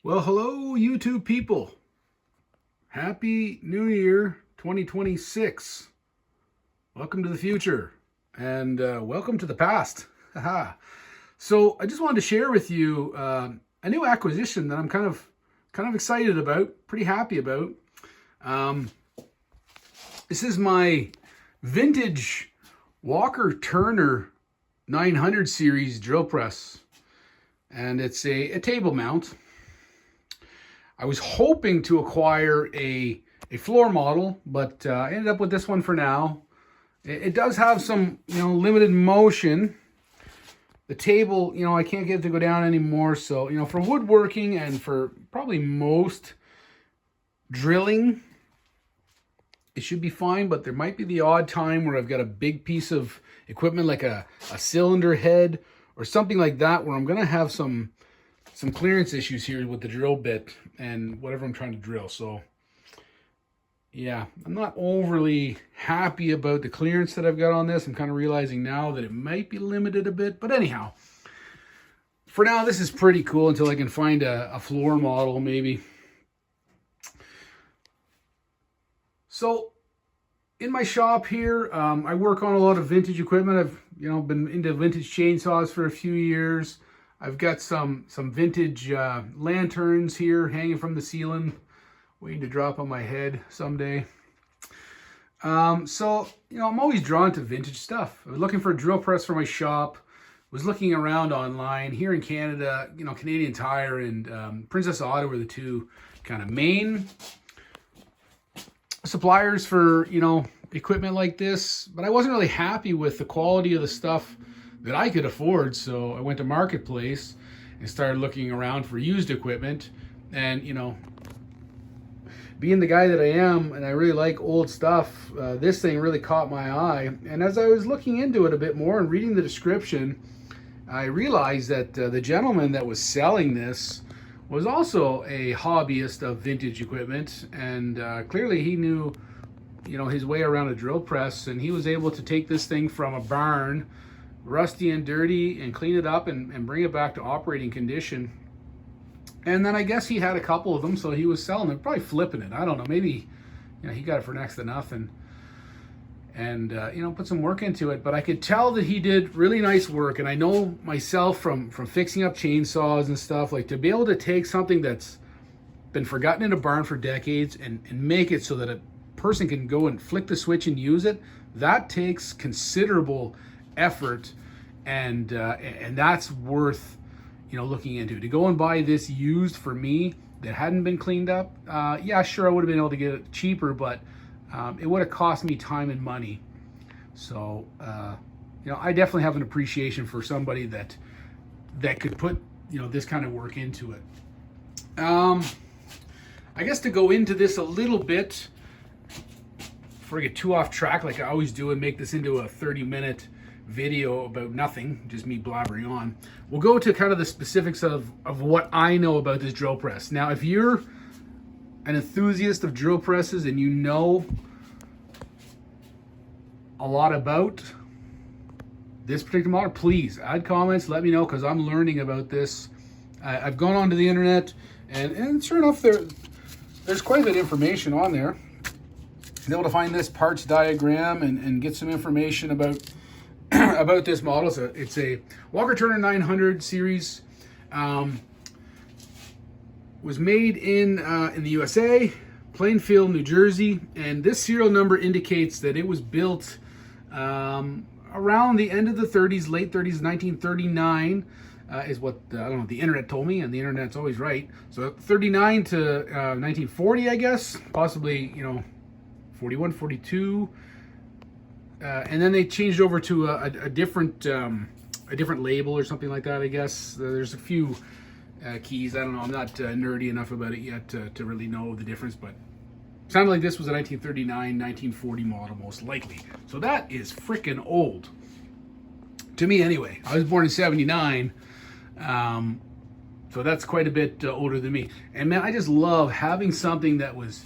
Well, hello, YouTube people. Happy New Year 2026. Welcome to the future and welcome to the past. Haha. So I just wanted to share with you a new acquisition that I'm kind of excited about, pretty happy about. Um, this is my vintage Walker Turner 900 series drill press, and it's a table mount. I was hoping to acquire a floor model, but I ended up with this one for now. It does have some, limited motion. The table, I can't get it to go down anymore. So, for woodworking and for probably most drilling, it should be fine. But there might be the odd time where I've got a big piece of equipment like a cylinder head or something like that, where I'm going to have some clearance issues here with the drill bit and whatever I'm trying to drill. So yeah, I'm not overly happy about the clearance that I've got on this. I'm kind of realizing now that it might be limited a bit, but anyhow, for now, this is pretty cool until I can find a floor model maybe. So in my shop here, I work on a lot of vintage equipment. I've, been into vintage chainsaws for a few years. I've got some vintage lanterns here hanging from the ceiling, waiting to drop on my head someday. So, I'm always drawn to vintage stuff. I was looking for a drill press for my shop, was looking around online. Here in Canada, Canadian Tire and Princess Auto were the two kind of main suppliers for, equipment like this. But I wasn't really happy with the quality of the stuff that I could afford, so I went to Marketplace and started looking around for used equipment. And being the guy that I am, and I really like old stuff, this thing really caught my eye. And as I was looking into it a bit more and reading the description, I realized that the gentleman that was selling this was also a hobbyist of vintage equipment, and clearly he knew his way around a drill press, and he was able to take this thing from a barn, rusty and dirty, and clean it up and bring it back to operating condition. And then I guess he had a couple of them, so he was selling it, probably flipping it. I don't know, maybe he got it for next to nothing, and put some work into it. But I could tell that he did really nice work. And I know myself from fixing up chainsaws and stuff, like, to be able to take something that's been forgotten in a barn for decades and make it so that a person can go and flick the switch and use it, that takes considerable effort, and that's worth looking into. To go and buy this used for me that hadn't been cleaned up, yeah, sure, I would have been able to get it cheaper, but it would have cost me time and money. So I definitely have an appreciation for somebody that could put this kind of work into it. I guess to go into this a little bit before I get too off track, like I always do, and make this into a 30-minute video about nothing, just me blabbering on, we'll go to kind of the specifics of what I know about this drill press. Now, if you're an enthusiast of drill presses and you know a lot about this particular model, please add comments, let me know, because I'm learning about this. I've gone onto the internet, and sure enough, there's quite a bit of information on there. I'm able to find this parts diagram and get some information about about this model. So it's a Walker Turner 900 series. Was made in the USA, Plainfield, New Jersey, and this serial number indicates that it was built around the end of the 30s, late 30s, 1939 is what I don't know, the internet told me, and the internet's always right. So 39 to 1940, I guess, possibly 41, 42. And then they changed over to a different label or something like that, I guess. There's a few keys. I don't know. I'm not nerdy enough about it yet to really know the difference, but it sounded like this was a 1939, 1940 model, most likely. So that is freaking old. To me, anyway. I was born in 79, so that's quite a bit older than me. And man, I just love having something that was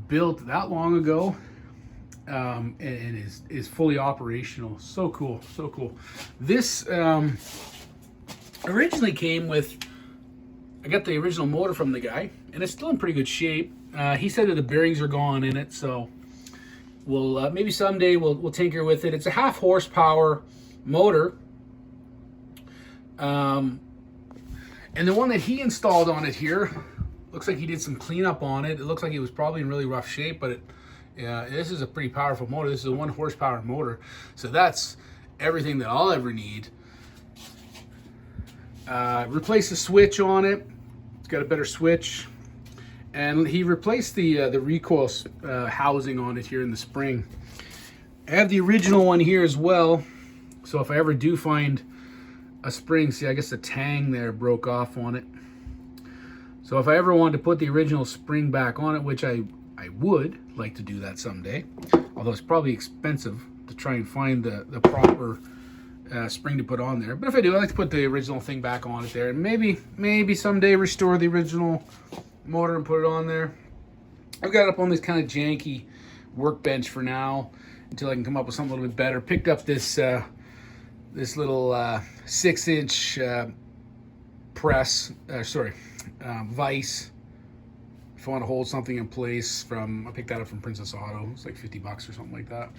built that long ago, and is fully operational. So cool, so cool. This originally came with I got the original motor from the guy, and it's still in pretty good shape. He said that the bearings are gone in it, so we'll maybe someday we'll tinker with it. It's a 1/2 horsepower motor, and the one that he installed on it here looks like he did some cleanup on it. It looks like it was probably in really rough shape, but this is a pretty powerful motor. This is a 1 horsepower motor, so that's everything that I'll ever need. Replaced the switch on it. It's got a better switch, and he replaced the recoil housing on it here in the spring. I have the original one here as well, so if I ever do find a spring, see, I guess the tang there broke off on it. So if I ever wanted to put the original spring back on it, which I would like to do that someday, although it's probably expensive to try and find the proper spring to put on there. But if I do, I like to put the original thing back on it there, and maybe someday restore the original motor and put it on there. I've got it up on this kind of janky workbench for now until I can come up with something a little bit better. Picked up this this little 6-inch press, vise. If I want to hold something in place I picked that up from Princess Auto. It's like $50 or something like that.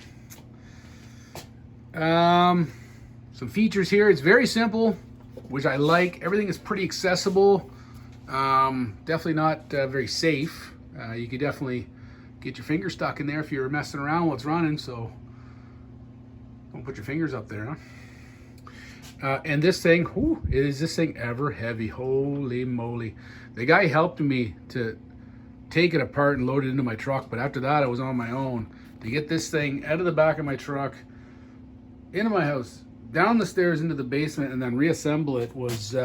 Some features here. It's very simple, which I like. Everything is pretty accessible. Definitely not very safe. You could definitely get your finger stuck in there if you're messing around while it's running, so don't put your fingers up there, huh? And this thing, is this thing ever heavy? Holy moly. The guy helped me to take it apart and load it into my truck, but after that I was on my own. To get this thing out of the back of my truck, into my house, down the stairs into the basement, and then reassemble it was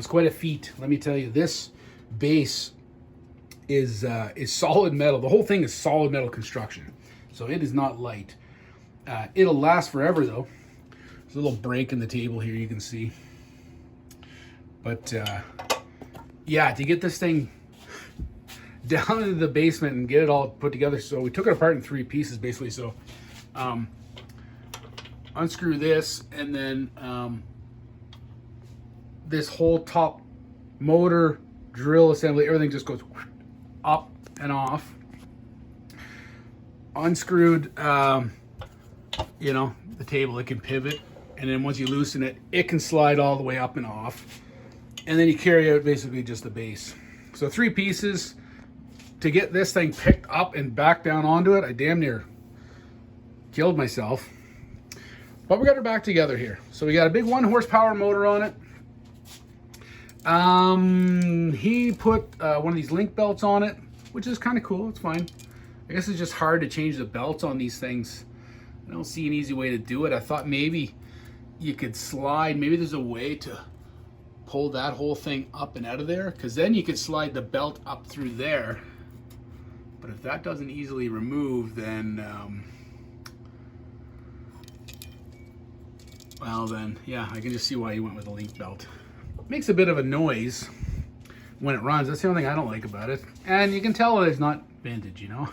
quite a feat. Let me tell you, this base is solid metal. The whole thing is solid metal construction, so it is not light. It'll last forever though. There's a little break in the table here, you can see. But yeah, to get this thing down into the basement and get it all put together, so we took it apart in 3 pieces basically. So unscrew this, and then this whole top motor, drill assembly, everything just goes up and off. Unscrewed, you know, the table, it can pivot, and then once you loosen it, it can slide all the way up and off. And then you carry out basically just the base. So 3 pieces. To get this thing picked up and back down onto it, I damn near killed myself. But we got her back together here. So we got a big 1 horsepower motor on it. He put one of these link belts on it, which is kind of cool. It's fine. I guess it's just hard to change the belts on these things. I don't see an easy way to do it. I thought maybe you could slide, maybe there's a way to pull that whole thing up and out of there, because then you could slide the belt up through there. But if that doesn't easily remove, then well then, yeah, I can just see why you went with a link belt. Makes a bit of a noise when it runs. That's the only thing I don't like about it. And you can tell that it's not vintage, you know.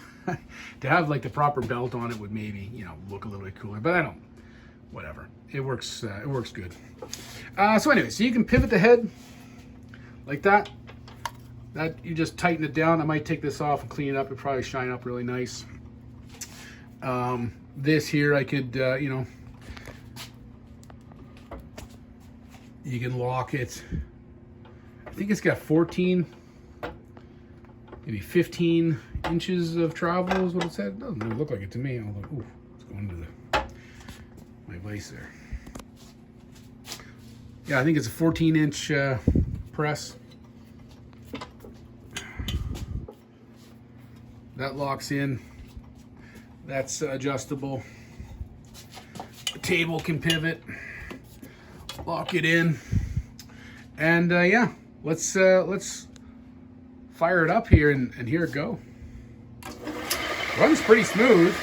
To have like the proper belt on it would maybe, you know, look a little bit cooler, but I don't, whatever. It works good. So anyway, so you can pivot the head like that. That, you just tighten it down. I might take this off and clean it up. It'll probably shine up really nice. This here, I could, you know, you can lock it. I think it's got 14, maybe 15 inches of travel is what it said. It doesn't really look like it to me. Although, ooh, it's going to my vise there. Yeah, I think it's a 14-inch press. That locks in. That's adjustable. The table can pivot. Lock it in. And yeah, let's fire it up here and here it go. Runs pretty smooth.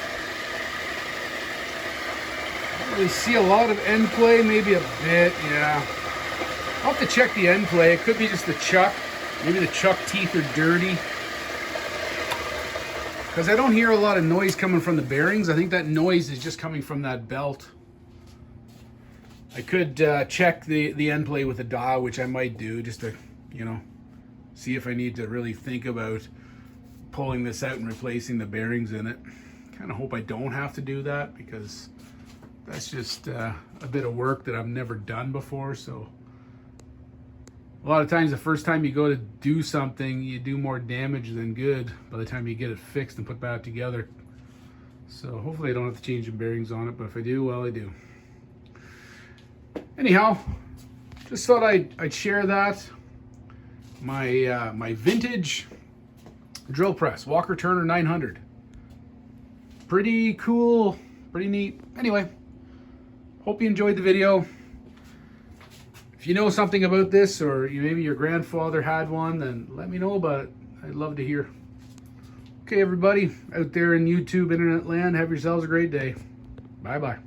Don't really see a lot of end play, maybe a bit, yeah. I'll have to check the end play. It could be just the chuck. Maybe the chuck teeth are dirty. Because I don't hear a lot of noise coming from the bearings. I think that noise is just coming from that belt. I could check the end play with a dial, which I might do, just to, you know, see if I need to really think about pulling this out and replacing the bearings in it. Kind of hope I don't have to do that, because that's just a bit of work that I've never done before. So a lot of times the first time you go to do something, you do more damage than good by the time you get it fixed and put back together. So hopefully I don't have to change the bearings on it, but if I do, well, I do. Anyhow, just thought I'd share that. My vintage drill press, Walker Turner 900. Pretty cool, pretty neat. Anyway, hope you enjoyed the video. If you know something about this, or maybe your grandfather had one, then let me know about it. I'd love to hear. Okay, everybody out there in YouTube internet land, have yourselves a great day. Bye-bye.